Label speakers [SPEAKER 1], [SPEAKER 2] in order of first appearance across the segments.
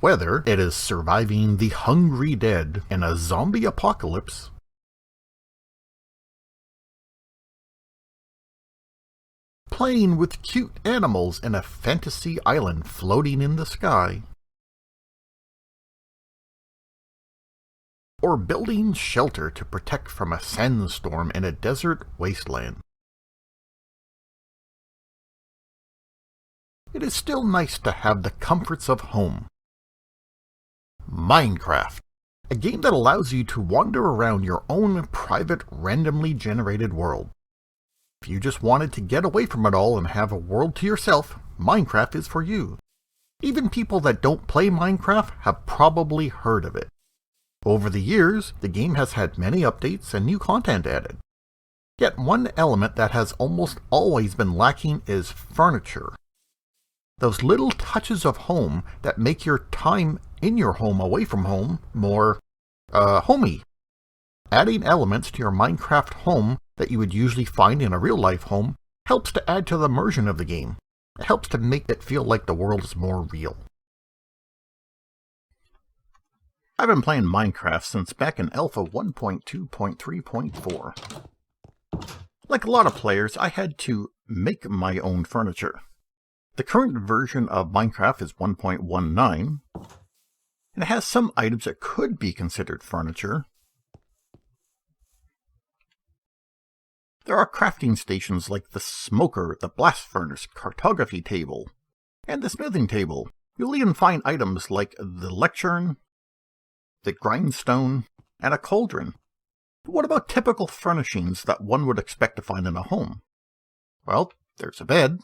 [SPEAKER 1] Whether it is surviving the hungry dead in a zombie apocalypse, playing with cute animals in a fantasy island floating in the sky, or building shelter to protect from a sandstorm in a desert wasteland. It is still nice to have the comforts of home. Minecraft, a game that allows you to wander around your own private, randomly generated world. If you just wanted to get away from it all and have a world to yourself, Minecraft is for you. Even people that don't play Minecraft have probably heard of it. Over the years, the game has had many updates and new content added. Yet one element that has almost always been lacking is furniture. Those little touches of home that make your time in your home away from home more, homey. Adding elements to your Minecraft home that you would usually find in a real-life home helps to add to the immersion of the game. It helps to make it feel like the world is more real. I've been playing Minecraft since back in Alpha 1.2.3.4. Like a lot of players, I had to make my own furniture. The current version of Minecraft is 1.19, and it has some items that could be considered furniture. There are crafting stations like the smoker, the blast furnace, cartography table, and the smithing table. You'll even find items like the lectern, the grindstone, and a cauldron. But what about typical furnishings that one would expect to find in a home? Well, there's a bed.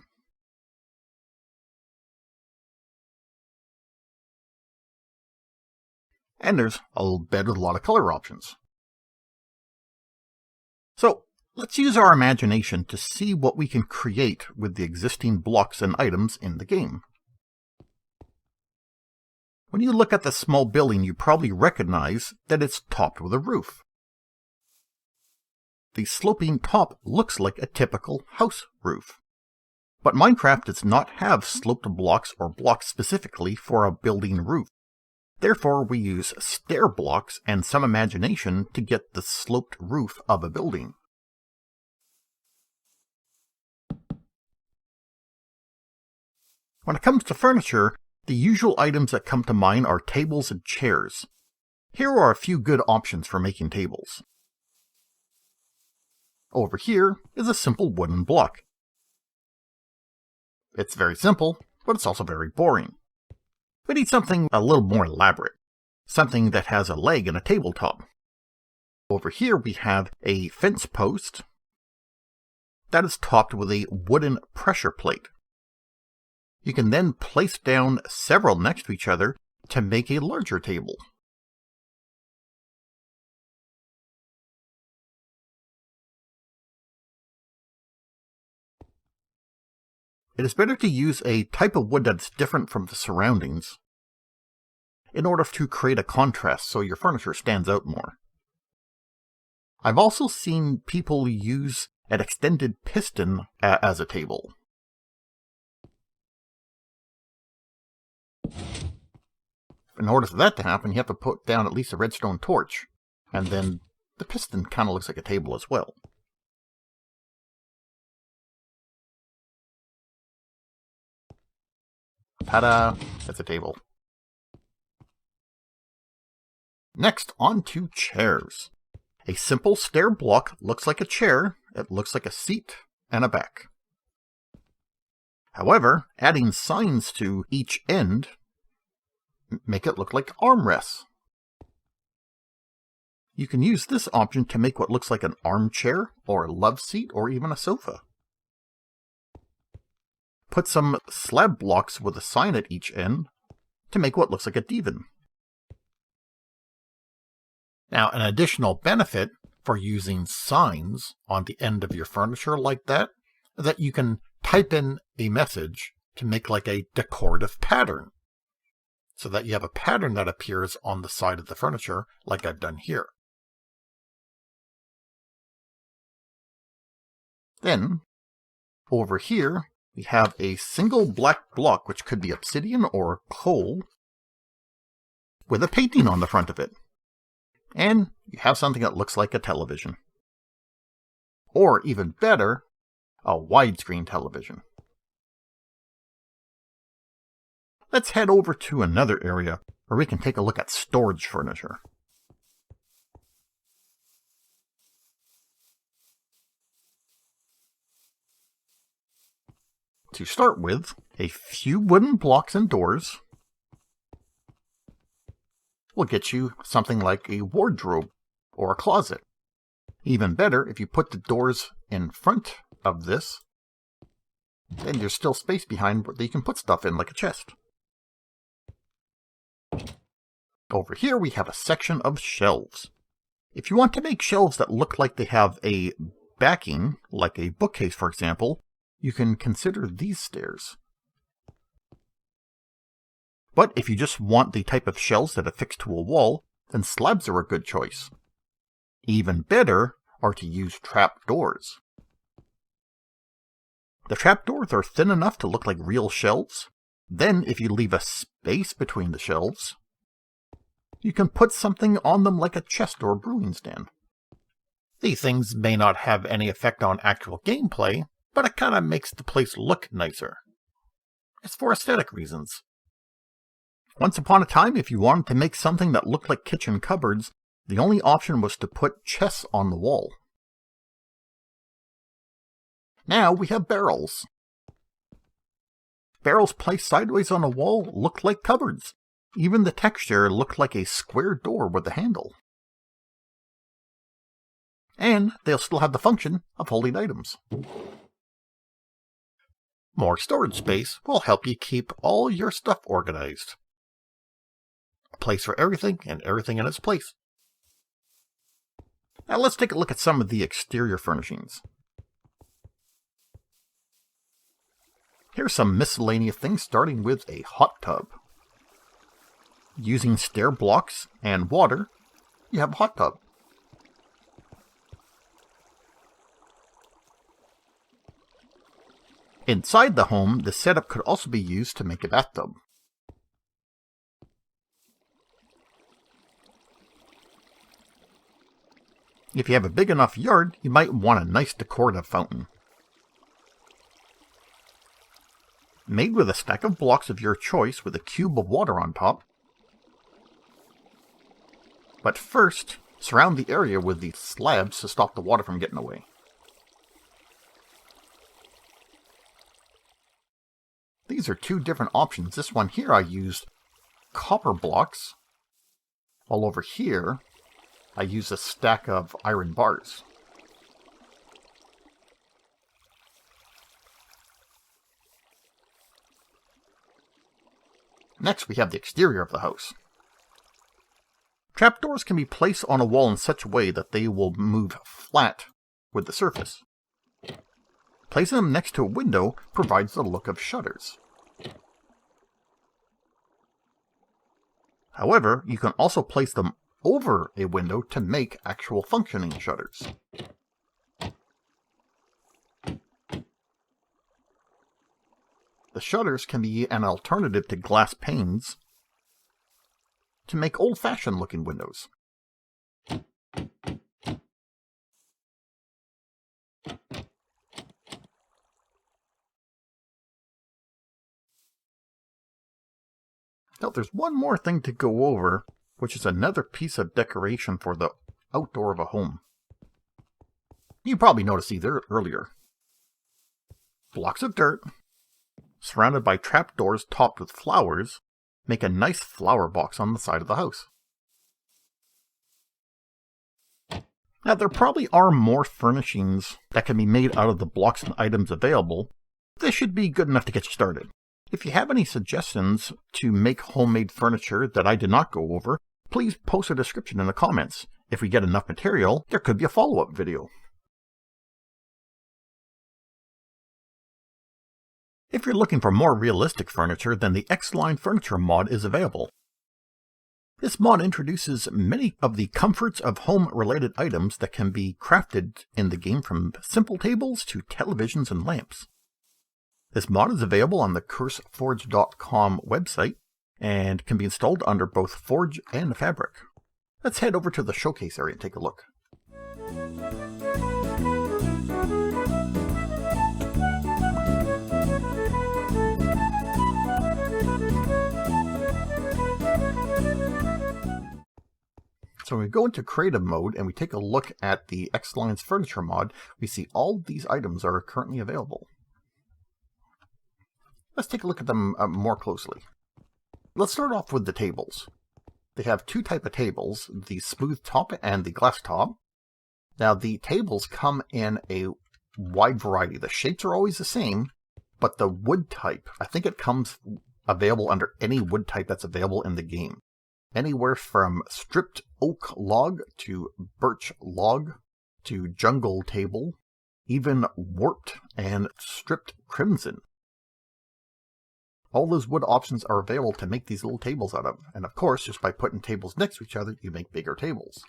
[SPEAKER 1] And there's a bed with a lot of color options. So, let's use our imagination to see what we can create with the existing blocks and items in the game. When you look at the small building, you probably recognize that it's topped with a roof. The sloping top looks like a typical house roof. But Minecraft does not have sloped blocks or blocks specifically for a building roof. Therefore, we use stair blocks and some imagination to get the sloped roof of a building. When it comes to furniture, the usual items that come to mind are tables and chairs. Here are a few good options for making tables. Over here is a simple wooden block. It's very simple, but it's also very boring. We need something a little more elaborate, something that has a leg and a tabletop. Over here we have a fence post that is topped with a wooden pressure plate. You can then place down several next to each other to make a larger table. It is better to use a type of wood that's different from the surroundings in order to create a contrast so your furniture stands out more. I've also seen people use an extended piston as a table. In order for that to happen, you have to put down at least a redstone torch, and then the piston kind of looks like a table as well. Ta-da! That's a table. Next, on to chairs. A simple stair block looks like a chair, it looks like a seat and a back. However, adding signs to each end make it look like armrests. You can use this option to make what looks like an armchair, or a love seat, or even a sofa. Put some slab blocks with a sign at each end to make what looks like a divan. Now, an additional benefit for using signs on the end of your furniture like that is that you can type in a message to make like a decorative pattern, so that you have a pattern that appears on the side of the furniture like I've done here. Then, over here, we have a single black block, which could be obsidian or coal, with a painting on the front of it. And you have something that looks like a television. Or even better, a widescreen television. Let's head over to another area where we can take a look at storage furniture. To start with, a few wooden blocks and doors will get you something like a wardrobe or a closet. Even better, if you put the doors in front of this, then there's still space behind that you can put stuff in, like a chest. Over here we have a section of shelves. If you want to make shelves that look like they have a backing, like a bookcase for example, you can consider these stairs. But if you just want the type of shelves that affix to a wall, then slabs are a good choice. Even better are to use trapdoors. The trapdoors are thin enough to look like real shelves. Then if you leave a space between the shelves, you can put something on them like a chest or a brewing stand. These things may not have any effect on actual gameplay, but it kind of makes the place look nicer. It's for aesthetic reasons. Once upon a time, if you wanted to make something that looked like kitchen cupboards, the only option was to put chests on the wall. Now we have barrels. Barrels placed sideways on a wall look like cupboards. Even the texture looked like a square door with a handle. And they'll still have the function of holding items. More storage space will help you keep all your stuff organized. A place for everything and everything in its place. Now let's take a look at some of the exterior furnishings. Here's some miscellaneous things, starting with a hot tub. Using stair blocks and water, you have a hot tub. Inside the home, the setup could also be used to make a bathtub. If you have a big enough yard, you might want a nice decorative fountain. Made with a stack of blocks of your choice with a cube of water on top. But first, surround the area with these slabs to stop the water from getting away. These are two different options. This one here I used copper blocks, while over here I used a stack of iron bars. Next we have the exterior of the house. Trapdoors can be placed on a wall in such a way that they will move flat with the surface. Placing them next to a window provides the look of shutters. However, you can also place them over a window to make actual functioning shutters. The shutters can be an alternative to glass panes to make old-fashioned looking windows. Now there's one more thing to go over, which is another piece of decoration for the outdoor of a home. You probably noticed these earlier. Blocks of dirt, surrounded by trapdoors topped with flowers, make a nice flower box on the side of the house. Now there probably are more furnishings that can be made out of the blocks and items available. This should be good enough to get you started. If you have any suggestions to make homemade furniture that I did not go over, please post a description in the comments. If we get enough material, there could be a follow-up video. If you're looking for more realistic furniture, then the Exline Furniture Mod is available. This mod introduces many of the comforts of home-related items that can be crafted in the game, from simple tables to televisions and lamps. This mod is available on the CurseForge.com website, and can be installed under both Forge and Fabric. Let's head over to the showcase area and take a look. So when we go into creative mode and we take a look at the Exline Furniture Mod, we see all these items are currently available. Let's take a look at them more closely. Let's start off with the tables. They have two types of tables, the smooth top and the glass top. Now the tables come in a wide variety. The shapes are always the same, but the wood type, I think it comes available under any wood type that's available in the game. Anywhere from stripped oak log to birch log to jungle table, even warped and stripped crimson. All those wood options are available to make these little tables out of, and of course, just by putting tables next to each other, you make bigger tables.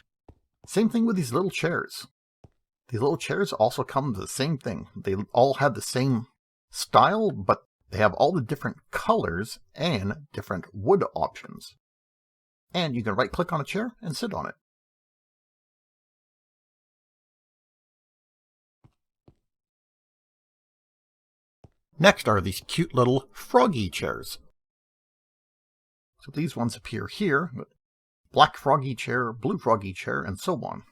[SPEAKER 1] Same thing with these little chairs. These little chairs also come to the same thing. They all have the same style, but they have all the different colors and different wood options. And you can right-click on a chair and sit on it. Next are these cute little froggy chairs. So these ones appear here, black froggy chair, blue froggy chair, and so on.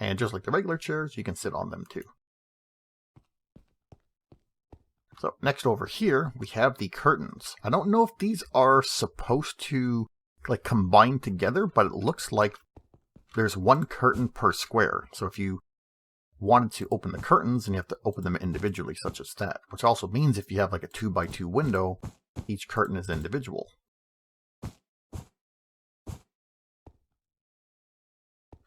[SPEAKER 1] And just like the regular chairs, you can sit on them too. So next over here, we have the curtains. I don't know if these are supposed to like combine together, but it looks like there's one curtain per square. So if you wanted to open the curtains, and you have to open them individually, such as that. Which also means if you have like a 2x2 window, each curtain is individual.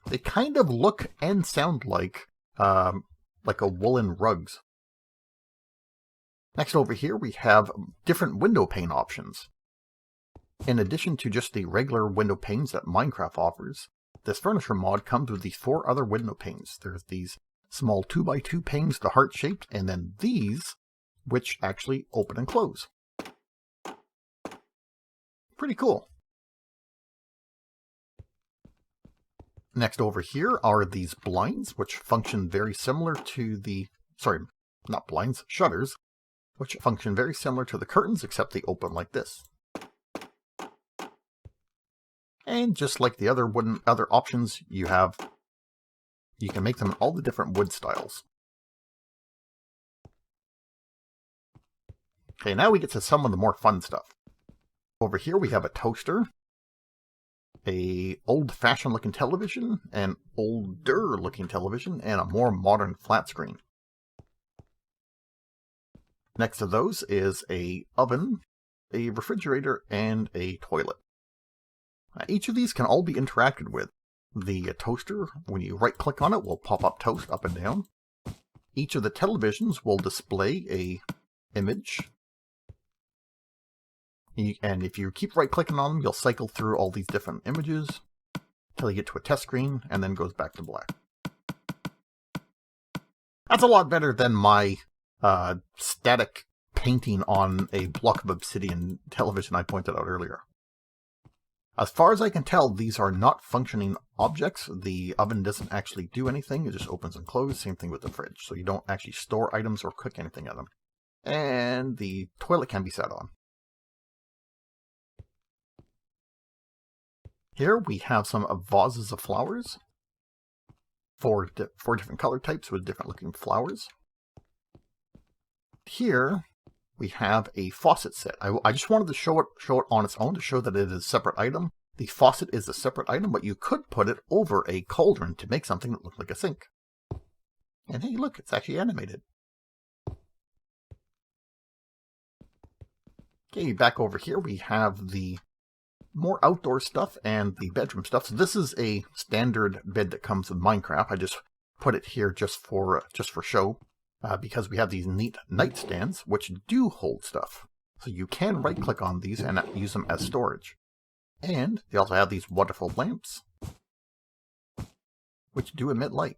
[SPEAKER 1] They kind of look and sound like a woolen rugs. Next over here we have different window pane options. In addition to just the regular window panes that Minecraft offers, this furniture mod comes with these 4 other window panes. There's these small 2x2 panes, the heart-shaped, and then these, which actually open and close. Pretty cool. Next over here are these blinds, which function very similar to the... Sorry, not blinds, shutters, which function very similar to the curtains, except they open like this. And just like the other options, you can make them in all the different wood styles. Okay, now we get to some of the more fun stuff. Over here we have a toaster, a old-fashioned looking television, an older looking television, and a more modern flat screen. Next to those is a oven, a refrigerator, and a toilet. Each of these can all be interacted with. The toaster, when you right-click on it, will pop up toast up and down. Each of the televisions will display a image. And if you keep right-clicking on them, you'll cycle through all these different images until you get to a test screen, and then goes back to black. That's a lot better than my static painting on a block of obsidian television I pointed out earlier. As far as I can tell, these are not functioning objects. The oven doesn't actually do anything. It just opens and closes. Same thing with the fridge. So you don't actually store items or cook anything in them. And the toilet can be sat on. Here we have some vases of flowers. Four different color types with different looking flowers. Here we have a faucet set. I just wanted to show it on its own to show that it is a separate item. The faucet is a separate item, but you could put it over a cauldron to make something that looked like a sink. And hey, look, it's actually animated. Okay, back over here we have the more outdoor stuff and the bedroom stuff. So this is a standard bed that comes with Minecraft. I just put it here just for show. Because we have these neat nightstands, which do hold stuff. So you can right-click on these and use them as storage. And they also have these wonderful lamps, which do emit light.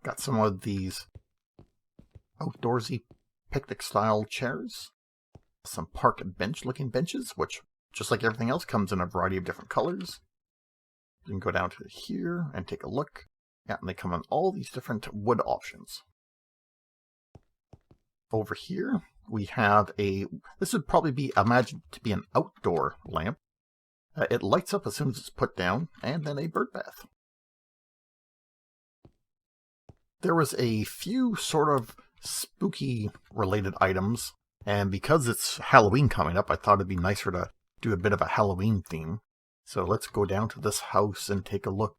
[SPEAKER 1] Got some of these outdoorsy picnic-style chairs. Some park bench-looking benches, which, just like everything else, comes in a variety of different colors. You can go down to here and take a look. Yeah, and they come in all these different wood options. Over here, we have this would probably be imagined to be an outdoor lamp. It lights up as soon as it's put down, and then a bird bath. There was a few sort of spooky related items, and because it's Halloween coming up, I thought it'd be nicer to do a bit of a Halloween theme. So let's go down to this house and take a look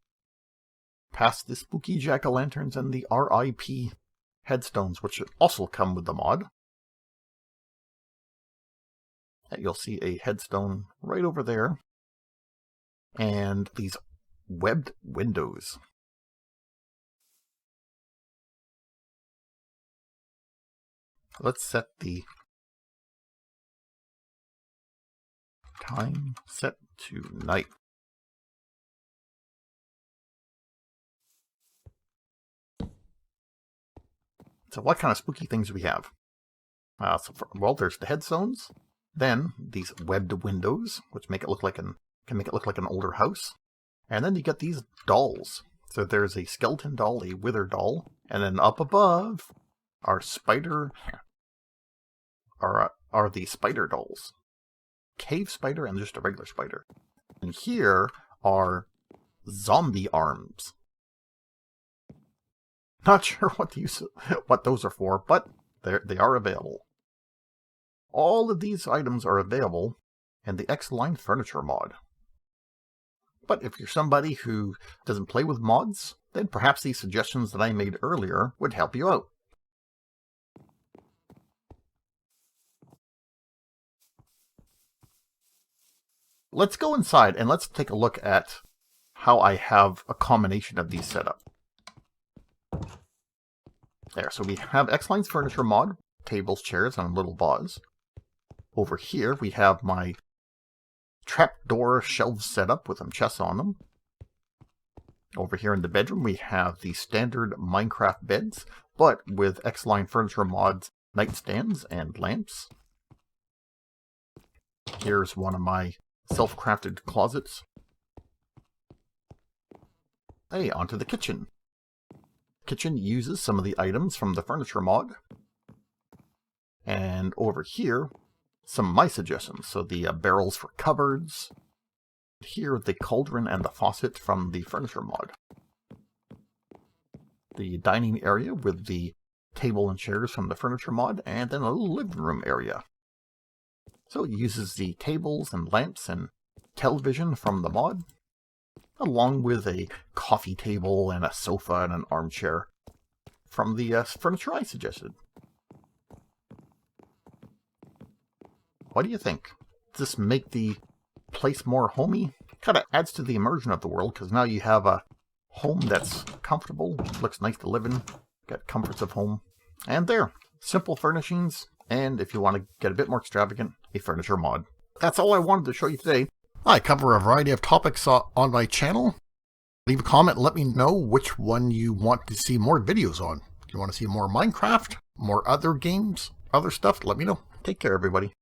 [SPEAKER 1] past the spooky jack-o'-lanterns and the RIP headstones, which also come with the mod. And you'll see a headstone right over there. And these webbed windows. Let's set the time set to night. So what kind of spooky things do we have? Well, there's the headstones, then these webbed windows, which can make it look like an older house, and then you get these dolls. So there's a skeleton doll, a wither doll, and then up above are the spider dolls. Cave spider and just a regular spider. And here are zombie arms. Not sure what those are for, but they are available. All of these items are available in the Exline Furniture Mod. But if you're somebody who doesn't play with mods, then perhaps these suggestions that I made earlier would help you out. Let's go inside and let's take a look at how I have a combination of these set up. There, so we have Exline's Furniture Mod, tables, chairs, and a little vase. Over here we have my trapdoor shelves set up with some chests on them. Over here in the bedroom we have the standard Minecraft beds, but with Exline Furniture Mod's nightstands and lamps. Here's one of my self-crafted closets. Hey, onto the kitchen. Kitchen uses some of the items from the Furniture Mod. And over here, some of my suggestions. So the barrels for cupboards. Here, the cauldron and the faucet from the Furniture Mod. The dining area with the table and chairs from the Furniture Mod, and then a little living room area. So it uses the tables and lamps and television from the mod, along with a coffee table and a sofa and an armchair from the furniture I suggested. What do you think? Does this make the place more homey? Kind of adds to the immersion of the world, because now you have a home that's comfortable, looks nice to live in, got comforts of home. And there, simple furnishings, and if you want to get a bit more extravagant, a furniture mod. That's all I wanted to show you today. I cover a variety of topics on my channel. Leave a comment and let me know which one you want to see more videos on. If you want to see more Minecraft, more other games, other stuff, let me know. Take care, everybody.